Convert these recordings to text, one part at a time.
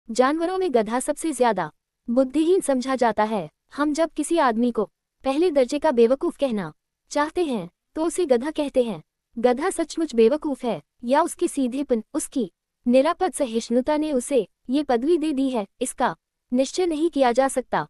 जानवरों में गधा सबसे ज्यादा बुद्धिहीन समझा जाता है। हम जब किसी आदमी को पहले दर्जे का बेवकूफ कहना चाहते हैं तो उसे गधा कहते हैं। गधा सचमुच बेवकूफ है या उसके सीधेपन, उसकी निरापद सहिष्णुता ने उसे ये पदवी दे दी है, इसका निश्चय नहीं किया जा सकता।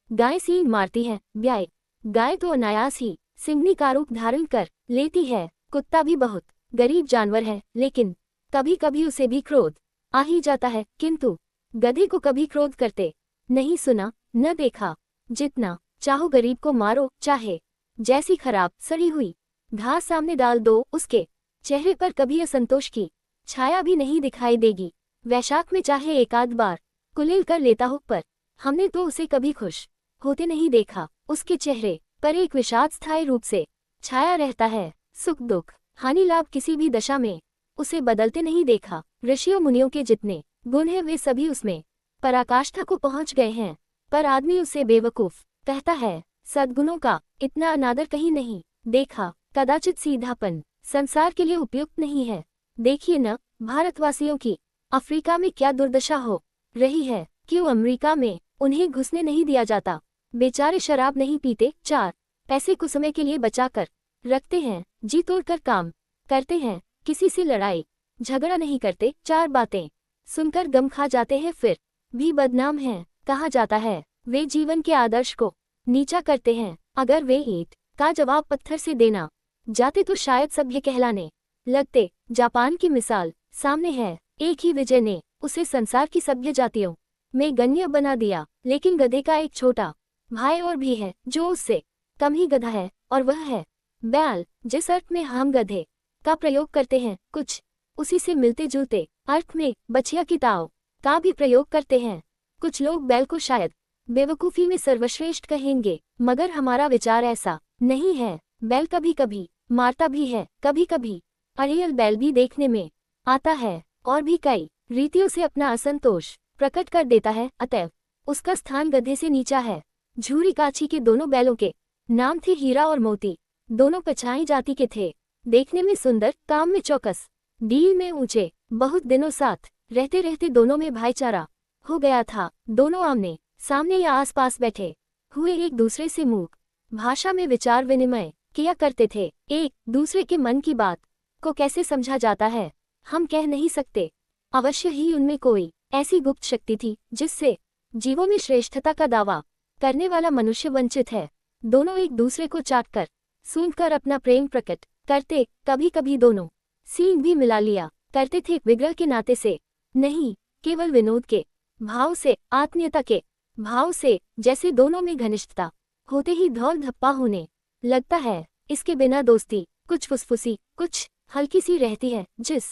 गाय सींग मारती है, ब्याय गाय तो अनायास ही सिंघनी का रूप धारण कर लेती है। कुत्ता भी बहुत गरीब जानवर है, लेकिन कभी कभी उसे भी क्रोध आ ही जाता है, किंतु गधे को कभी क्रोध करते नहीं सुना न देखा। जितना चाहो गरीब को मारो, चाहे जैसी खराब सड़ी हुई घास सामने डाल दो, उसके चेहरे पर कभी असंतोष की छाया भी नहीं दिखाई देगी। वैशाख में चाहे एक आध बार कुलेल कर लेता हो, पर हमने तो उसे कभी खुश होते नहीं देखा। उसके चेहरे पर एक विषाद स्थायी रूप से छाया रहता है। सुख दुख हानि लाभ किसी भी दशा में उसे बदलते नहीं देखा। ऋषियों मुनियों के जितने गुण हैं वे सभी उसमें पराकाष्ठा को पहुंच गए हैं, पर आदमी उसे बेवकूफ कहता है। सद्गुणों का इतना अनादर कहीं नहीं देखा। कदाचित सीधापन संसार के लिए उपयुक्त नहीं है। देखिए न, भारतवासियों की अफ्रीका में क्या दुर्दशा हो रही है। क्यों अमेरिका में उन्हें घुसने नहीं दिया जाता? बेचारे शराब नहीं पीते, 4 पैसे कुछ समय के लिए बचा कर रखते हैं, जी तोड़कर काम करते हैं, किसी से लड़ाई झगड़ा नहीं करते, 4 बातें सुनकर गम खा जाते हैं, फिर भी बदनाम हैं। कहा जाता है वे जीवन के आदर्श को नीचा करते हैं। अगर वे ईंट का जवाब पत्थर से देना जाते तो शायद सभ्य कहलाने लगते। जापान की मिसाल सामने है। एक ही विजय ने उसे संसार की सभ्य जातियों में गण्य बना दिया, लेकिन गधे का एक छोटा भाई और भी है जो उससे कम ही गधा है, और वह है बैल। जिस अर्थ में हम गधे का प्रयोग करते हैं, कुछ उसी से मिलते जुलते अर्थ में बछिया की ताव का भी प्रयोग करते हैं। कुछ लोग बैल को शायद बेवकूफी में सर्वश्रेष्ठ कहेंगे, मगर हमारा विचार ऐसा नहीं है। बैल कभी कभी मारता भी है, कभी कभी अड़ियल बैल भी देखने में आता है, और भी कई रीतियों से अपना असंतोष प्रकट कर देता है। अतएव उसका स्थान गधे से नीचा है। झूरी काछी के दोनों बैलों के नाम थे हीरा और मोती। दोनों पछाई जाति के थे, देखने में सुंदर, काम में चौकस, डील में ऊंचे। बहुत दिनों साथ रहते रहते दोनों में भाईचारा हो गया था। दोनों आमने सामने या आसपास बैठे हुए एक दूसरे से मूक भाषा में विचार विनिमय किया करते थे। एक दूसरे के मन की बात को कैसे समझा जाता है हम कह नहीं सकते। अवश्य ही उनमें कोई ऐसी गुप्त शक्ति थी जिससे जीवों में श्रेष्ठता का दावा करने वाला मनुष्य वंचित है। दोनों एक दूसरे को चाटकर सूंघकर अपना प्रेम प्रकट करते। कभी कभी दोनों सींग भी मिला लिया करते थे, विग्रह के नाते से नहीं, केवल विनोद के भाव से, आत्मीयता के भाव से। जैसे दोनों में घनिष्ठता होते ही धौल धप्पा होने लगता है। इसके बिना दोस्ती कुछ फुसफुसी, कुछ हल्की सी रहती है, जिस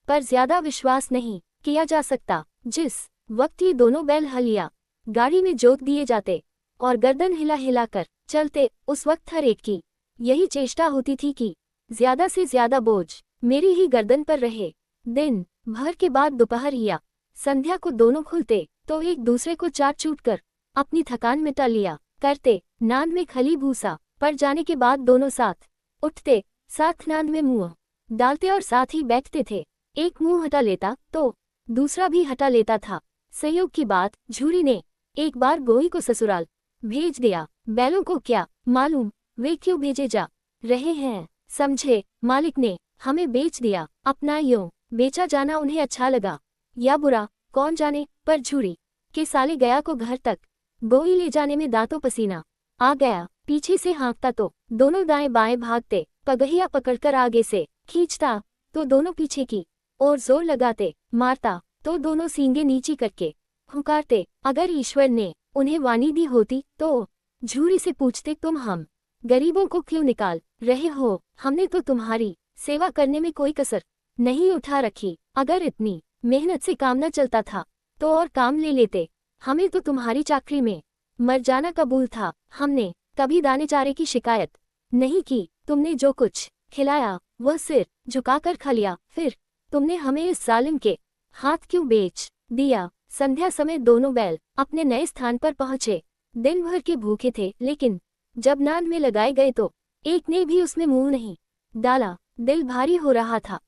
पर ज्यादा विश्वास नहीं किया जा सकता। जिस वक्त ये दोनों बैल हलिया गाड़ी में जोत दिए जाते और गर्दन हिला हिला कर चलते, उस वक्त हर एक की यही चेष्टा होती थी कि ज्यादा से ज्यादा बोझ मेरी ही गर्दन पर रहे। दिन भर के बाद दोपहर या संध्या को दोनों खुलते तो एक दूसरे को चाट चूट कर अपनी थकान मिटा लिया करते। नांद में खली भूसा पड़ जाने के बाद दोनों साथ उठते, साथ नांद में मुंह डालते और साथ ही बैठते थे। एक मुंह हटा लेता तो दूसरा भी हटा लेता था। संयोग की बात, झूरी ने एक बार गोई को ससुराल भेज दिया। बैलों को क्या मालूम वे क्यों भेजे जा रहे हैं। समझे मालिक ने हमें बेच दिया। अपना यूं बेचा जाना उन्हें अच्छा लगा या बुरा कौन जाने, पर झूरी के साले गया को घर तक गोई ले जाने में दांतों पसीना आ गया। पीछे से हाँकता तो दोनों दाएं बाएं भागते, पगहिया पकड़कर आगे से खींचता तो दोनों पीछे की और जोर लगाते, मारता तो दोनों सींगे नीची करके हुंकारते। अगर ईश्वर ने उन्हें वाणी दी होती तो झूरी से पूछते, तुम हम गरीबों को क्यों निकाल रहे हो? हमने तो तुम्हारी सेवा करने में कोई कसर नहीं उठा रखी। अगर इतनी मेहनत से काम न चलता था तो और काम ले लेते। हमें तो तुम्हारी चाकरी में मर जाना कबूल था। हमने कभी दाने चारे की शिकायत नहीं की। तुमने जो कुछ खिलाया वह सिर झुकाकर खा लिया। फिर तुमने हमें इस जालिम के हाथ क्यों बेच दिया? संध्या समय दोनों बैल अपने नए स्थान पर पहुंचे। दिन भर के भूखे थे, लेकिन जब नांद में लगाए गए तो एक ने भी उसमें मुंह नहीं डाला। दिल भारी हो रहा था।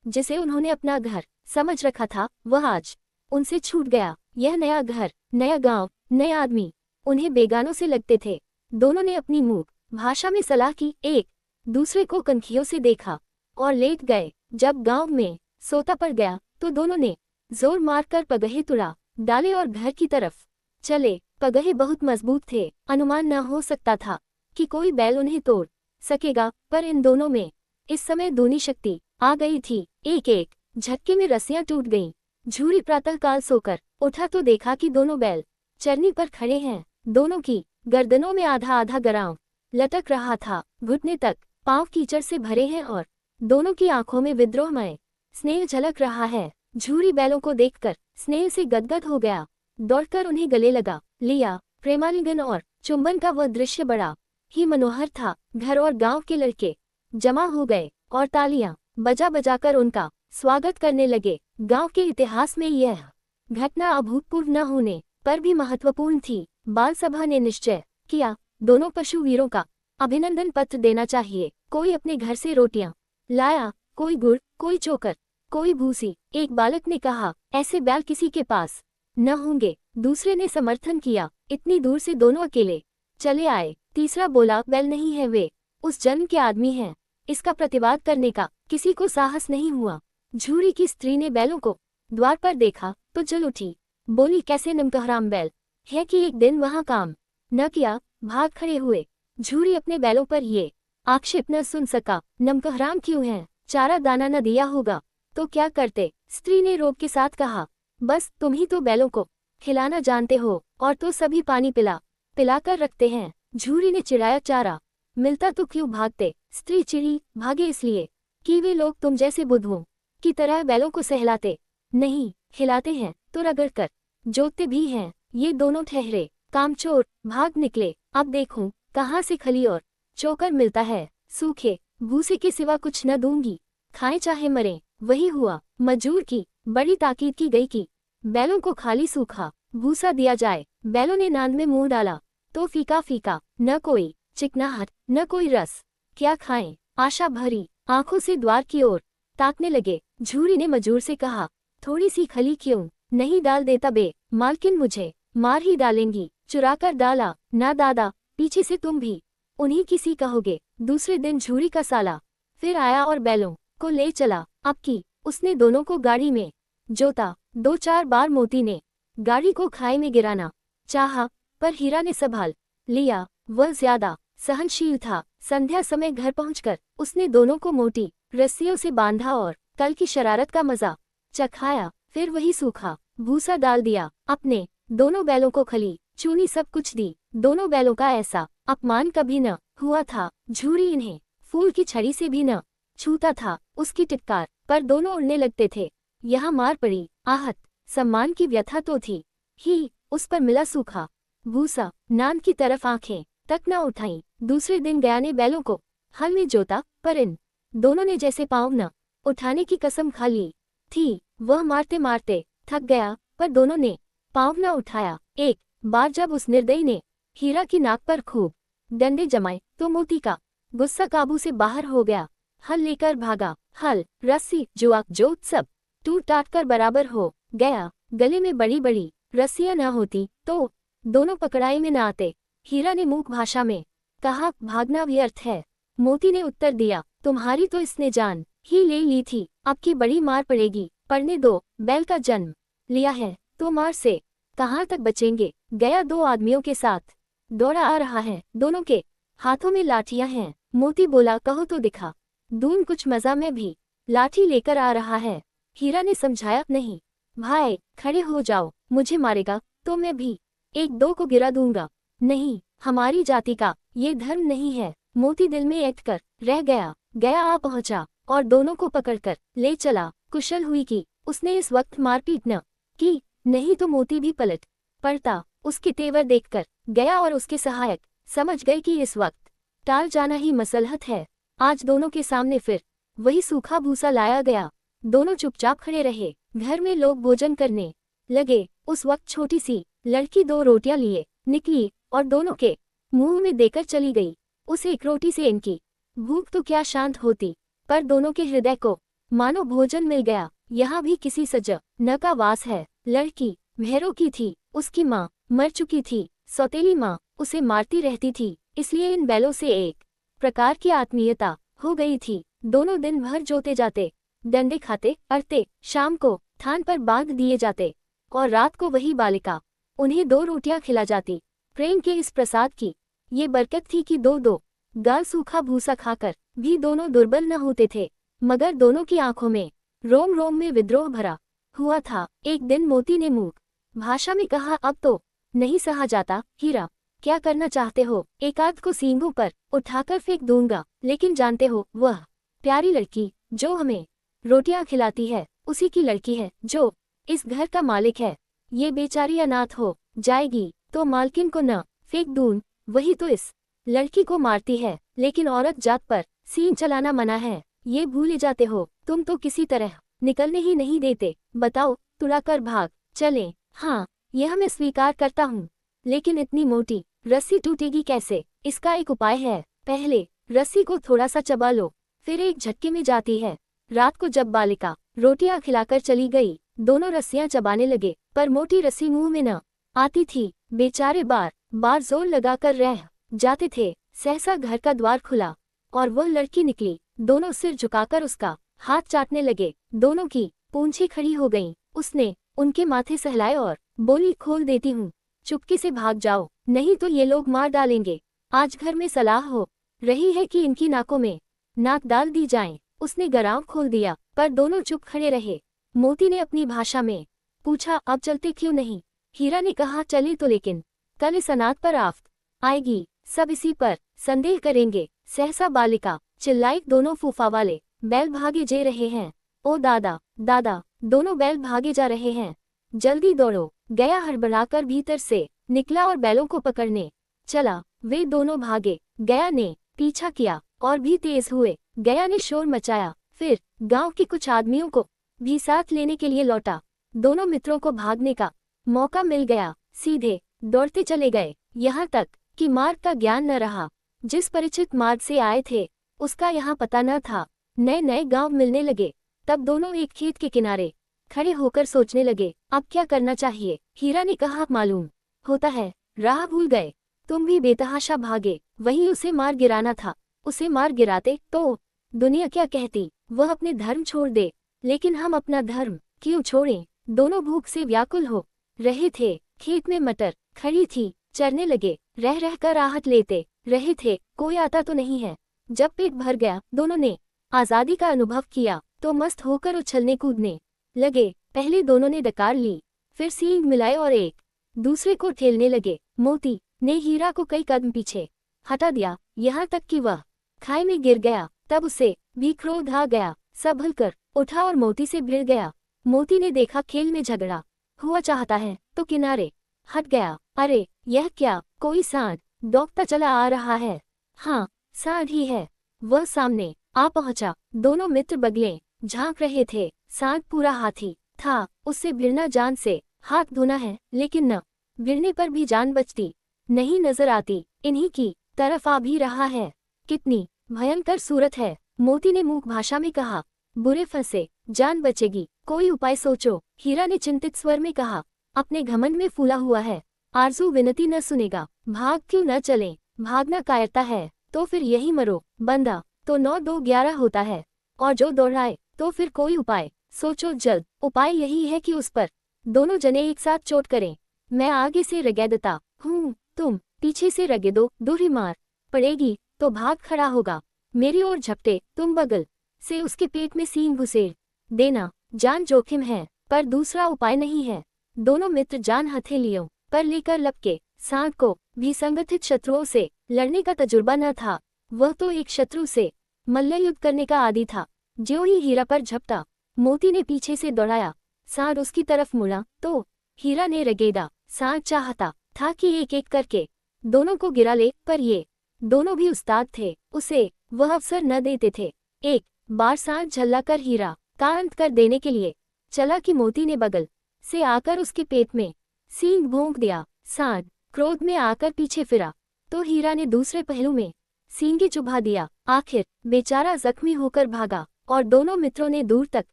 जिसे उन्होंने अपना घर समझ रखा था वह आज उनसे छूट गया। यह नया घर, नया गांव, नए आदमी उन्हें बेगानों से लगते थे। दोनों ने अपनी मूक भाषा में सलाह की, एक दूसरे को कनखियों से देखा और लेट गए। जब गांव में सोता पड़ गया तो दोनों ने जोर मारकर पगहे तुड़ा डाले और घर की तरफ चले। पगहे बहुत मजबूत थे, अनुमान न हो सकता था कि कोई बैल उन्हें तोड़ सकेगा, पर इन दोनों में इस समय दूनी शक्ति आ गई थी। एक एक झटके में रस्सियां टूट गईं। झूरी प्रातःकाल सोकर उठा तो देखा कि दोनों बैल चरनी पर खड़े हैं। दोनों की गर्दनों में आधा आधा गराव लटक रहा था, घुटने तक पांव कीचड़ से भरे हैं और दोनों की आंखों में विद्रोहमय स्नेह झलक रहा है। झूरी बैलों को देखकर स्नेह से गदगद हो गया, दौड़कर उन्हें गले लगा लिया। प्रेमालिंगन और चुंबन का वह दृश्य बड़ा ही मनोहर था। घर और गांव के लड़के जमा हो गए और तालियां बजा बजाकर उनका स्वागत करने लगे। गांव के इतिहास में यह घटना अभूतपूर्व न होने पर भी महत्वपूर्ण थी। बाल सभा ने निश्चय किया, दोनों पशु वीरों का अभिनंदन पत्र देना चाहिए। कोई अपने घर से रोटियां लाया, कोई गुड़, कोई चोकर, कोई भूसी। एक बालक ने कहा, ऐसे बैल किसी के पास न होंगे। दूसरे ने समर्थन किया, इतनी दूर से दोनों अकेले चले आए। तीसरा बोला, बैल नहीं है, वे उस जन्म के आदमी हैं। इसका प्रतिवाद करने का किसी को साहस नहीं हुआ। झूरी की स्त्री ने बैलों को द्वार पर देखा तो जल उठी, बोली, कैसे नमकहराम बैल है कि एक दिन वहां काम न किया, भाग खड़े हुए। झूरी अपने बैलों पर ये आक्षेप न सुन सका, नमकहराम क्यों हैं? चारा दाना न दिया होगा तो क्या करते? स्त्री ने रोब के साथ कहा, बस तुम ही तो बैलों को खिलाना जानते हो और तो सभी पानी पिलाकर रखते हैं। झूरी ने चिढ़ाया, चारा मिलता तो क्यों भागते? स्त्री चिढ़ी, भागे इसलिए कि वे लोग तुम जैसे बुद्धुओं की तरह बैलों को सहलाते नहीं, खिलाते हैं तो रगड़ कर जोतते भी हैं। ये दोनों ठहरे कामचोर भाग निकले। अब देखूं कहाँ से खली और चोकर मिलता है। सूखे भूसे के सिवा कुछ न दूंगी, खाएं चाहे मरें। वही हुआ। मजूर की बड़ी ताकीद की गई कि बैलों को खाली सूखा भूसा दिया जाए। बैलों ने नांद में मुंह डाला तो फीका फीका, न कोई चिकनाहट न कोई रस। क्या खाएं? आशा भरी आंखों से द्वार की ओर ताकने लगे। झूरी ने मजूर से कहा, थोड़ी सी खली क्यों नहीं डाल देता बे? मालकिन मुझे मार ही डालेंगी। चुराकर डाला ना दादा, पीछे से तुम भी उन्हीं किसी कहोगे। दूसरे दिन झूरी का साला फिर आया और बैलों को ले चला। अब की उसने दोनों को गाड़ी में जोता। 2-4 बार मोती ने गाड़ी को खाई में गिराना चाहा, पर हीरा ने संभाल लिया। वह ज्यादा सहनशील था। संध्या समय घर पहुंचकर उसने दोनों को मोटी रस्सियों से बांधा और कल की शरारत का मजा चखाया। फिर वही सूखा भूसा डाल दिया। अपने दोनों बैलों को खली चूनी सब कुछ दी। दोनों बैलों का ऐसा अपमान कभी न हुआ था। झूरी इन्हें फूल की छड़ी से भी न छूता था। उसकी टिटकार पर दोनों उड़ने लगते थे। यहाँ मार पड़ी, आहत सम्मान की व्यथा तो थी ही। उस पर मिला सूखा भूसा। नान की तरफ आंखें तक न उठाई। दूसरे दिन गया ने बैलों को हल में जोता, पर इन दोनों ने जैसे पाँव न उठाने की कसम खा ली थी। वह मारते मारते थक गया, पर दोनों ने पाँव न उठाया। एक बार जब उस निर्दयी ने हीरा की नाक पर खूब डंडे जमाए तो मोती का गुस्सा काबू से बाहर हो गया। हल लेकर भागा। हल, रस्सी, जुआक, जोत सब टूट टाट कर बराबर हो गया। गले में बड़ी बड़ी रस्सियां न होती तो दोनों पकड़ाई में न आते। हीरा ने मूक भाषा में कहा, भागना व्यर्थ है। मोती ने उत्तर दिया, तुम्हारी तो इसने जान ही ले ली थी, अब की बड़ी मार पड़ेगी। पड़ने दो, बैल का जन्म लिया है तो मार से कहाँ तक बचेंगे। गया 2 आदमियों के साथ दौड़ा आ रहा है, दोनों के हाथों में लाठियां हैं। मोती बोला, कहो तो दिखा दून कुछ मजा में भी लाठी लेकर आ रहा है। हीरा ने समझाया, नहीं भाई खड़े हो जाओ, मुझे मारेगा तो मैं भी 1-2 को गिरा दूंगा। नहीं, हमारी जाति का ये धर्म नहीं है। मोती दिल में ऐठ कर रह गया। गया आ पहुंचा और दोनों को पकड़कर ले चला। कुशल हुई कि उसने इस वक्त मारपीट न की, नहीं तो मोती भी पलट पड़ता। उसके तेवर देखकर गया और उसके सहायक समझ गए कि इस वक्त टाल जाना ही मसलहत है। आज दोनों के सामने फिर वही सूखा भूसा लाया गया। दोनों चुपचाप खड़े रहे। घर में लोग भोजन करने लगे। उस वक्त छोटी सी लड़की 2 रोटियां लिए निकली और दोनों के मुंह में देकर चली गई। उस एक रोटी से इनकी भूख तो क्या शांत होती, पर दोनों के हृदय को मानो भोजन मिल गया। यहाँ भी किसी सज न का वास है। लड़की भैरों की थी। उसकी माँ मर चुकी थी। सौतेली माँ उसे मारती रहती थी, इसलिए इन बैलों से एक प्रकार की आत्मीयता हो गई थी। दोनों दिन भर जोते जाते, डंडे खाते अड़ते, शाम को थान पर बांध दिए जाते और रात को वही बालिका उन्हें 2 रोटियां खिला जाती। प्रेम के इस प्रसाद की ये बरकत थी कि दो दो गाल सूखा भूसा खाकर भी दोनों दुर्बल न होते थे, मगर दोनों की आंखों में रोम रोम में विद्रोह भरा हुआ था। एक दिन मोती ने मूक भाषा में कहा, अब तो नहीं सहा जाता। हीरा, क्या करना चाहते हो? एकाध को सींगों पर उठाकर फेंक दूंगा, लेकिन जानते हो, वह प्यारी लड़की जो हमें रोटियां खिलाती है उसी की लड़की है जो इस घर का मालिक है। ये बेचारी अनाथ हो जाएगी तो मालकिन को न फेंक दूं, वही तो इस लड़की को मारती है। लेकिन औरत जात पर सींग चलाना मना है, ये भूल जाते हो। तुम तो किसी तरह निकलने ही नहीं देते। बताओ, तुड़ाकर भाग चलें? हाँ, यह मैं स्वीकार करता हूँ, लेकिन इतनी मोटी रस्सी टूटेगी कैसे? इसका एक उपाय है। पहले रस्सी को थोड़ा सा चबा लो, फिर एक झटके में जाती है। रात को जब बालिका रोटियां खिलाकर चली गई, दोनों रस्सियां चबाने लगे, पर मोटी रस्सी मुंह में न आती थी। बेचारे बार बार जोर लगाकर रह जाते थे। सहसा घर का द्वार खुला और वह लड़की निकली। दोनों सिर झुकाकर उसका हाथ चाटने लगे। दोनों की पूंछें खड़ी हो गईं। उसने उनके माथे सहलाए और बोली, खोल देती हूँ, चुपके से भाग जाओ, नहीं तो ये लोग मार डालेंगे। आज घर में सलाह हो रही है कि इनकी नाकों में नाक डाल दी जाए। उसने गराव खोल दिया, पर दोनों चुप खड़े रहे। मोती ने अपनी भाषा में पूछा, अब चलते क्यों नहीं? हीरा ने कहा, चले तो, लेकिन कल इस अनाथ पर आफत आएगी, सब इसी पर संदेह करेंगे। सहसा बालिका चिल्लाई, दोनों फूफा वाले बैल भागे जे रहे हैं। ओ दादा, दादा, दोनों बैल भागे जा रहे हैं, जल्दी दौड़ो। गया हड़बड़ाकर भीतर से निकला और बैलों को पकड़ने चला। वे दोनों भागे। गया ने पीछा किया और भी तेज हुए। गया ने शोर मचाया, फिर गांव के कुछ आदमियों को भी साथ लेने के लिए लौटा। दोनों मित्रों को भागने का मौका मिल गया, सीधे दौड़ते चले गए, यहाँ तक कि मार्ग का ज्ञान न रहा। जिस परिचित मार्ग से आए थे उसका यहाँ पता न था। नए नए गांव मिलने लगे। तब दोनों एक खेत के किनारे खड़े होकर सोचने लगे, अब क्या करना चाहिए? हीरा ने कहा, मालूम होता है राह भूल गए। तुम भी बेतहाशा भागे, वहीं उसे मार गिराना था। उसे मार गिराते तो दुनिया क्या कहती? वह अपने धर्म छोड़ दे, लेकिन हम अपना धर्म क्यों छोड़ें? दोनों भूख से व्याकुल हो रहे थे। खेत में मटर खड़ी थी, चरने लगे, रह रहकर राहत लेते रहे थे, कोई आता तो नहीं है। जब पेट भर गया, दोनों ने आजादी का अनुभव किया तो मस्त होकर उछलने कूदने लगे। पहले दोनों ने डकार ली, फिर सींग मिलाए और एक दूसरे को ठेलने लगे। मोती ने हीरा को कई कदम पीछे हटा दिया, यहाँ तक कि वह खाई में गिर गया। तब उसे भी क्रोध आ गया, संभल कर उठा और मोती से भिड़ गया। मोती ने देखा खेल में झगड़ा हुआ चाहता है तो किनारे हट गया। अरे यह क्या, कोई सांड दौड़ता चला आ रहा है। हाँ, सांड ही है। वह सामने आ पहुंचा। दोनों मित्र बगलें झांक रहे थे। सांड पूरा हाथी था, उससे भिड़ना जान से हाथ धोना है, लेकिन न भिड़ने पर भी जान बचती नहीं नजर आती। इन्हीं की तरफ आ भी रहा है, कितनी भयंकर सूरत है। मोती ने मूक भाषा में कहा, बुरे फंसे जान बचेगी, कोई उपाय सोचो। हीरा ने चिंतित स्वर में कहा, अपने घमंड में फूला हुआ है, आरजू विनती न सुनेगा। भाग क्यों न चलें? भागना कायरता है तो फिर यही मरो। बंदा तो 9 2 11 होता है, और जो दौड़ाए तो फिर कोई उपाय सोचो जल्द। उपाय यही है कि उस पर दोनों जने एक साथ चोट करें। मैं आगे से रगेदता हूँ, तुम पीछे से रगेदो। दूरी मार पड़ेगी तो भाग खड़ा होगा, मेरी ओर झपटे, तुम बगल से उसके पेट में सींग घुसेड़ देना। जान जोखिम है, पर दूसरा उपाय नहीं है। दोनों मित्र जान हथेलियों पर लेकर लपके। सांड को भी संगठित शत्रुओं से लड़ने का तजुर्बा न था, वह तो एक शत्रु से मल्लयुद्ध करने का आदी था। ज्यों ही हीरा पर झपटा, मोती ने पीछे से दौड़ाया। सांड उसकी तरफ मुड़ा तो हीरा ने रगेदा। सांड चाहता था कि एक एक करके दोनों को गिरा ले, पर ये दोनों भी उस्ताद थे, उसे वह अवसर न देते थे। एक बार सांड झल्लाकर हीरा का अंत कर देने के लिए चला कि मोती ने बगल से आकर उसके पेट में सींग भोंक दिया। सांड क्रोध में आकर पीछे फिरा तो हीरा ने दूसरे पहलू में सींगे चुभा दिया। आखिर बेचारा जख्मी होकर भागा और दोनों मित्रों ने दूर तक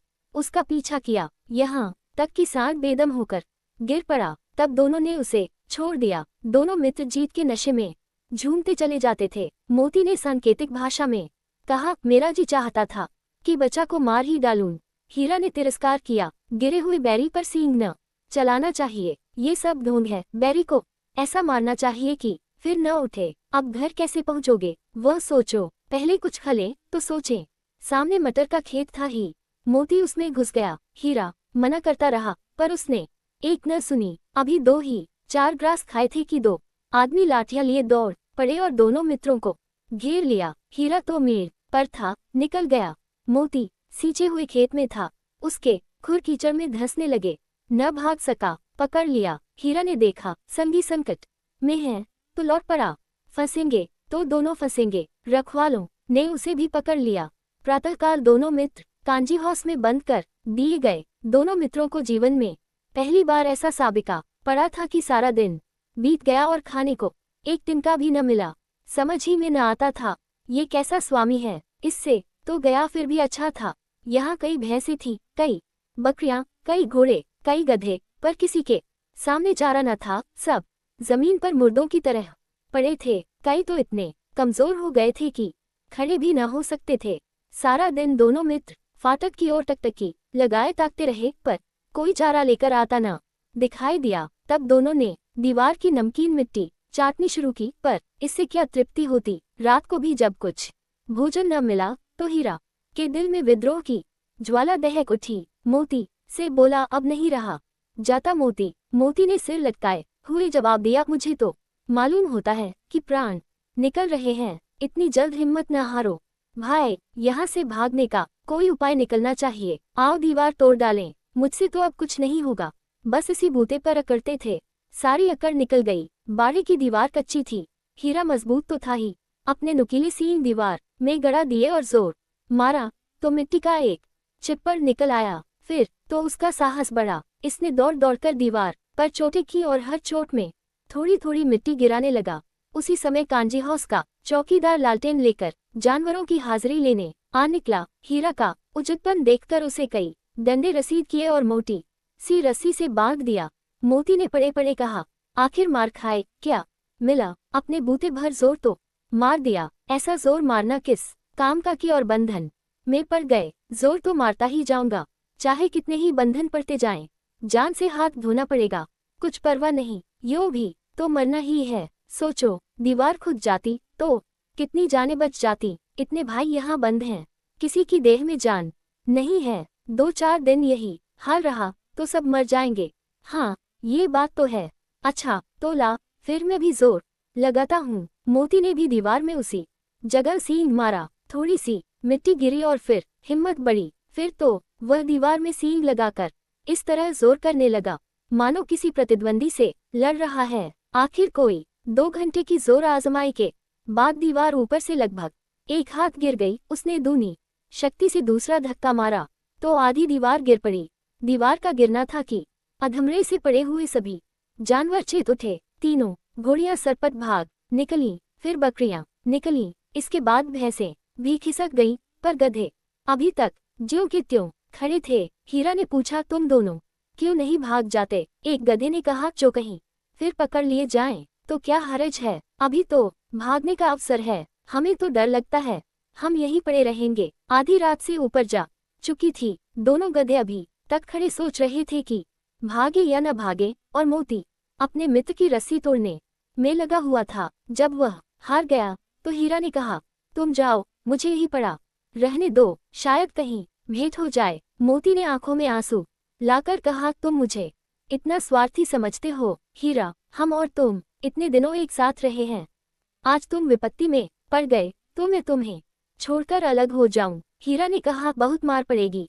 उसका पीछा किया, यहाँ तक कि सांड बेदम होकर गिर पड़ा। तब दोनों ने उसे छोड़ दिया। दोनों मित्र जीत के नशे में झूमते चले जाते थे। मोती ने सांकेतिक भाषा में कहा, मेरा जी चाहता था कि बच्चा को मार ही डालूं। हीरा ने तिरस्कार किया, गिरे हुए बैरी पर सींग न चलाना चाहिए, ये सब ढोंग है। बैरी को ऐसा मारना चाहिए कि फिर न उठे। अब घर कैसे पहुंचोगे वह सोचो, पहले कुछ खले तो सोचें। सामने मटर का खेत था ही। मोती उसमें घुस गया। हीरा मना करता रहा पर उसने एक न सुनी। अभी 2 ही 4 ग्रास खाए थे कि 2 आदमी लाठियां लिए दौड़ पड़े और दोनों मित्रों को घेर लिया। हीरा तो मेड़ पर था, निकल गया। मोती सींचे हुए खेत में था, उसके खुर कीचड़ में धंसने लगे, न भाग सका। पकड़ लिया। हीरा ने देखा संगी संकट में है तो लौट पड़ा, फंसेंगे तो दोनों फंसेंगे। रखवालों ने उसे भी पकड़ लिया। प्रातःकाल दोनों मित्र कांजी हाउस में बंद कर दिए गए। दोनों मित्रों को जीवन में पहली बार ऐसा साबिका पड़ा था कि सारा दिन बीत गया और खाने को एक तिनका भी न मिला। समझ ही में न आता था ये कैसा स्वामी है। इससे तो गया फिर भी अच्छा था। यहाँ कई भैंसें थी, कई बकरियां, कई घोड़े, कई गधे, पर किसी के सामने चारा न था। सब जमीन पर मुर्दों की तरह पड़े थे। कई तो इतने कमजोर हो गए थे कि खड़े भी न हो सकते थे। सारा दिन दोनों मित्र फाटक की ओर टकटकी लगाए ताकते रहे, पर कोई चारा लेकर आता न दिखाई दिया। तब दोनों ने दीवार की नमकीन मिट्टी चाटनी शुरू की, पर इससे क्या तृप्ति होती। रात को भी जब कुछ भोजन न मिला तो हीरा के दिल में विद्रोह की ज्वाला दहक उठी। मोती से बोला, अब नहीं रहा जाता मोती। मोती ने सिर लटकाए हुए जवाब दिया, मुझे तो मालूम होता है कि प्राण निकल रहे हैं। इतनी जल्द हिम्मत न हारो भाई, यहाँ से भागने का कोई उपाय निकलना चाहिए। आओ दीवार तोड़ डालें। मुझसे तो अब कुछ नहीं होगा। बस इसी बूते पर अकड़ते थे, सारी अकड़ निकल गई। बाड़ी की दीवार कच्ची थी, हीरा मजबूत तो था ही। अपने नुकीले सींग दीवार में गड़ा दिए और जोर मारा तो मिट्टी का एक चिप्पड़ निकल आया। फिर तो उसका साहस बढ़ा। इसने दौड़ दौड़कर दीवार पर चोटें की और हर चोट में थोड़ी थोड़ी मिट्टी गिराने लगा। उसी समय कांजी हाउस का चौकीदार लालटेन लेकर जानवरों की हाजिरी लेने आ निकला। हीरा का उजटपन देखकर उसे कई डंडे रसीद किए और मोटी सी रस्सी से बांध दिया। मोती ने पड़े पड़े कहा, आखिर मार खाए क्या मिला। अपने बूते भर जोर तो मार दिया, ऐसा जोर मारना किस काम का कि और बंधन में पड़ गए। जोर तो मारता ही जाऊंगा, चाहे कितने ही बंधन पड़ते जाएं। जान से हाथ धोना पड़ेगा, कुछ परवाह नहीं, यूं भी तो मरना ही है। सोचो, दीवार खुद जाती तो कितनी जानें बच जाती। इतने भाई यहाँ बंद हैं, किसी की देह में जान नहीं है। 2-4 दिन यही हाल रहा तो सब मर जाएंगे। हाँ, ये बात तो है। अच्छा तो ला, फिर मैं भी जोर लगाता हूँ। मोती ने भी दीवार में उसी जगह सींग मारा। थोड़ी सी मिट्टी गिरी और फिर हिम्मत बढ़ी। फिर तो वह दीवार में सींग लगाकर इस तरह जोर करने लगा मानो किसी प्रतिद्वंदी से लड़ रहा है। आखिर कोई 2 घंटे की जोर आजमाई के बाद दीवार ऊपर से लगभग एक हाथ गिर गई। उसने दूनी शक्ति से दूसरा धक्का मारा तो आधी दीवार गिर पड़ी। दीवार का गिरना था कि अधमरे से पड़े हुए सभी जानवर चेत उठे। तीनों घोड़ियां सरपट भाग निकली, फिर बकरियां निकली, इसके बाद भैंसें भी खिसक गईं, पर गधे अभी तक ज्यों के त्यों खड़े थे। हीरा ने पूछा, तुम दोनों क्यों नहीं भाग जाते? एक गधे ने कहा, जो कहीं फिर पकड़ लिए जाएं तो क्या हर्ज है, अभी तो भागने का अवसर है। हमें तो डर लगता है, हम यहीं पड़े रहेंगे। आधी रात से ऊपर जा चुकी थी। दोनों गधे अभी तक खड़े सोच रहे थे कि भागे या न भागे, और मोती अपने मित्र की रस्सी तोड़ने में लगा हुआ था। जब वह हार गया तो हीरा ने कहा, तुम जाओ, मुझे यहीं पड़ा रहने दो, शायद कहीं भेंट हो जाए। मोती ने आंखों में आंसू लाकर कहा, तुम मुझे इतना स्वार्थी समझते हो? हीरा, हम और तुम इतने दिनों एक साथ रहे हैं, आज तुम विपत्ति में पड़ गए तो मैं तुम्हें छोड़कर अलग हो जाऊं? हीरा ने कहा, बहुत मार पड़ेगी,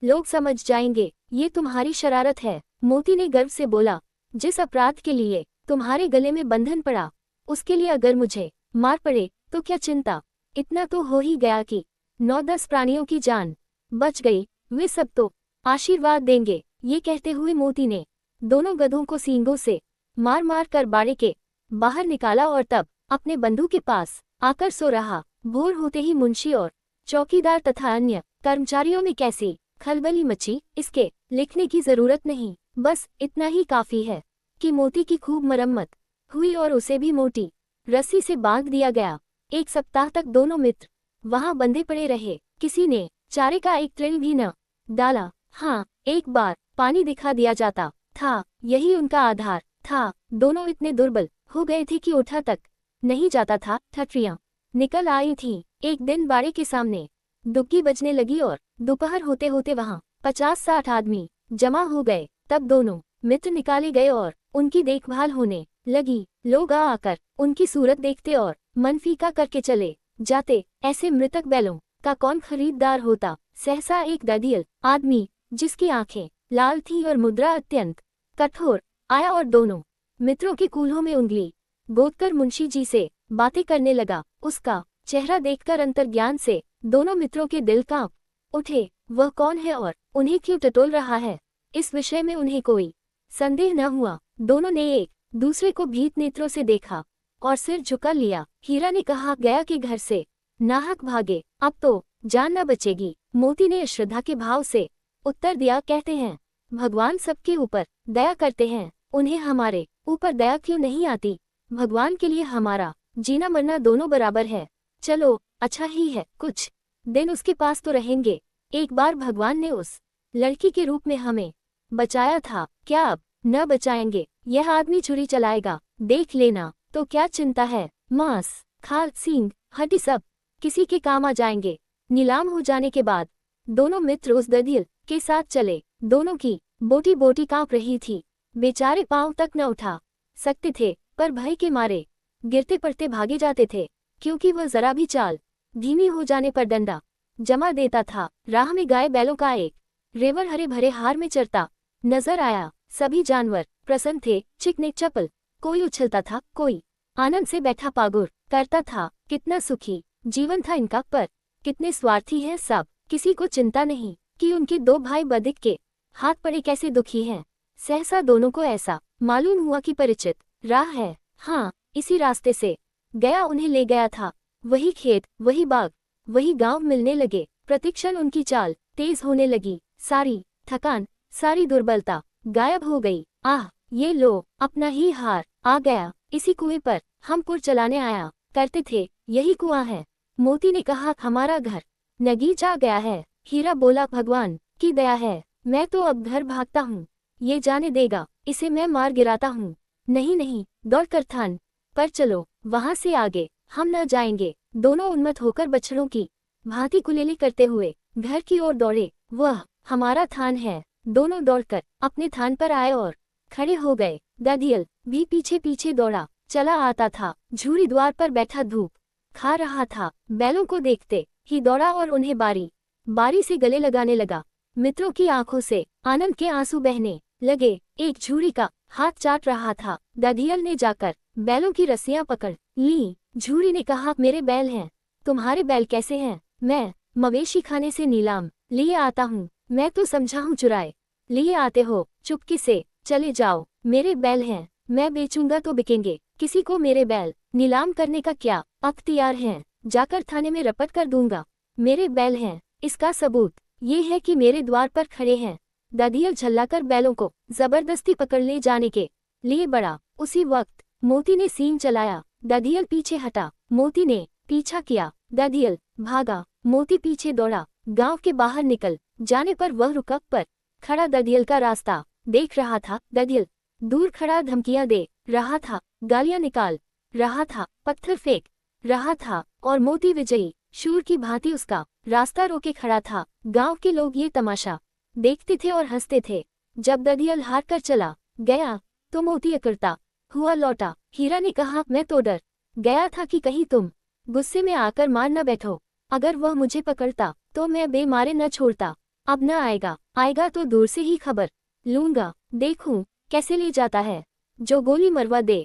लोग समझ जाएंगे ये तुम्हारी शरारत है। मोती ने गर्व से बोला, जिस अपराध के लिए तुम्हारे गले में बंधन पड़ा, उसके लिए अगर मुझे मार पड़े तो क्या चिंता। इतना तो हो ही गया कि 9-10 प्राणियों की जान बच गई, वे सब तो आशीर्वाद देंगे। ये कहते हुए मोती ने दोनों गधों को सींगों से मार मार कर बाड़े के बाहर निकाला और तब अपने बंधु के पास आकर सो रहा। भोर होते ही मुंशी और चौकीदार तथा अन्य कर्मचारियों में कैसी खलबली मची, इसके लिखने की जरूरत नहीं। बस इतना ही काफी है कि मोती की खूब मरम्मत हुई और उसे भी मोटी रस्सी से बांध दिया गया। 1 सप्ताह तक दोनों मित्र वहां बंधे पड़े रहे। किसी ने चारे का एक तिल भी न डाला। हाँ, एक बार पानी दिखा दिया जाता था, यही उनका आधार था। दोनों इतने दुर्बल हो गए थे कि उठा तक नहीं जाता था। ठठरियां निकल आई थीं। एक दिन बाड़े के सामने डुबकी बजने लगी और दोपहर होते होते वहां 50-60 आदमी जमा हो गए। तब दोनों मित्र निकाले गए और उनकी देखभाल होने लगी। लोग आकर उनकी सूरत देखते और मन फीका करके चले जाते। ऐसे मृतक बैलों का कौन खरीदार होता। सहसा एक दधियल आदमी, जिसकी आंखें लाल थीं और मुद्रा अत्यंत कठोर, आया और दोनों मित्रों के कूल्हों में उंगली गोदकर मुंशी जी से बातें करने लगा। उसका चेहरा देखकर अंतर्ज्ञान से दोनों मित्रों के दिल कांप उठे। वह कौन है और उन्हें क्यों टटोल रहा है, इस विषय में उन्हें कोई संदेह न हुआ। दोनों ने एक दूसरे को भीत नेत्रों से देखा और सिर झुका लिया। हीरा ने कहा, गया के घर से नाहक भागे, अब तो जान न बचेगी। मोती ने श्रद्धा के भाव से उत्तर दिया, कहते हैं भगवान सबके ऊपर दया करते हैं, उन्हें हमारे ऊपर दया क्यों नहीं आती। भगवान के लिए हमारा जीना मरना दोनों बराबर है। चलो अच्छा ही है, कुछ दिन उसके पास तो रहेंगे। एक बार भगवान ने उस लड़की के रूप में हमें बचाया था, क्या अब न बचाएंगे। यह आदमी छुरी चलाएगा, देख लेना। तो क्या चिंता है, मांस खाल सींग हड्डी सब किसी के काम आ जाएंगे। नीलाम हो जाने के बाद दोनों मित्र उस दधियल के साथ चले। दोनों की बोटी बोटी कांप रही थी। बेचारे पांव तक न उठा सकते थे, पर भय के मारे गिरते पड़ते भागे जाते थे, क्योंकि वह जरा भी चाल धीमी हो जाने पर डंडा जमा देता था। राह में गाय बैलों का एक रेवड़ हरे भरे हार में चरता नजर आया। सभी जानवर प्रसन्न थे, चिकने चपल, कोई उछलता था, कोई आनंद से बैठा पागुर करता था। कितना सुखी जीवन था इनका, पर कितने स्वार्थी हैं सब। किसी को चिंता नहीं कि उनके दो भाई बदिक के हाथ पड़े कैसे दुखी हैं। सहसा दोनों को ऐसा मालूम हुआ कि परिचित राह है। हाँ, इसी रास्ते से गया उन्हें ले गया था। वही खेत, वही बाग, वही गांव मिलने लगे। प्रतिक्षण उनकी चाल तेज होने लगी। सारी थकान, सारी दुर्बलता गायब हो गई। आह, ये लो, अपना ही हार आ गया। इसी कुएं पर हम पुर चलाने आया करते थे, यही कुआं है। मोती ने कहा, हमारा घर नगीच आ गया है। हीरा बोला, भगवान की दया है, मैं तो अब घर भागता हूँ। ये जाने देगा, इसे मैं मार गिराता हूँ। नहीं नहीं, दौड़कर थान पर चलो, वहां से आगे हम न जाएंगे। दोनों उन्मत्त होकर बछड़ों की भांति कुलेली करते हुए घर की ओर दौड़े। वह हमारा थान है। दोनों दौड़कर अपने थान पर आए और खड़े हो गए। दधियल भी पीछे पीछे दौड़ा चला आता था। झूरी द्वार पर बैठा धूप खा रहा था। बैलों को देखते ही दौड़ा और उन्हें बारी बारी से गले लगाने लगा। मित्रों की आंखों से आनंद के आंसू बहने लगे। एक झूरी का हाथ चाट रहा था। दधियल ने जाकर बैलों की रस्सियां पकड़ ली। झूरी ने कहा, मेरे बैल हैं, तुम्हारे बैल कैसे हैं। मैं मवेशी खाने से नीलाम लिए आता हूँ। मैं तो समझा हूँ चुराए लिए आते हो। चुपके से चले जाओ, मेरे बैल हैं, मैं बेचूंगा तो बिकेंगे। किसी को मेरे बैल नीलाम करने का क्या अख्तियार है। जाकर थाने में रपट कर दूंगा। मेरे बैल हैं, इसका सबूत ये है कि मेरे द्वार पर खड़े हैं। दधियल झल्लाकर बैलों को जबरदस्ती पकड़ ले जाने के लिए बढ़ा। उसी वक्त मोती ने सींग चलाया। दधियल पीछे हटा। मोती ने पीछा किया। दधियल भागा, मोती पीछे दौड़ा। गांव के बाहर निकल जाने पर वह रुका, पर खड़ा दधियल का रास्ता देख रहा था। दधियल दूर खड़ा धमकियां दे रहा था, गालियां निकाल रहा था, पत्थर फेंक रहा था, और मोती विजयी शूर की भांति उसका रास्ता रोके खड़ा था। गांव के लोग ये तमाशा देखते थे और हंसते थे। जब दधियल हार कर चला गया तो मोती अकड़ता हुआ लौटा। हीरा ने कहा, मैं तो डर गया था कि कहीं तुम गुस्से में आकर मार न बैठो। अगर वह मुझे पकड़ता तो मैं बेमारे न छोड़ता। अब न आएगा, आएगा तो दूर से ही खबर लूंगा, देखूं कैसे ले जाता है। जो गोली मरवा दे।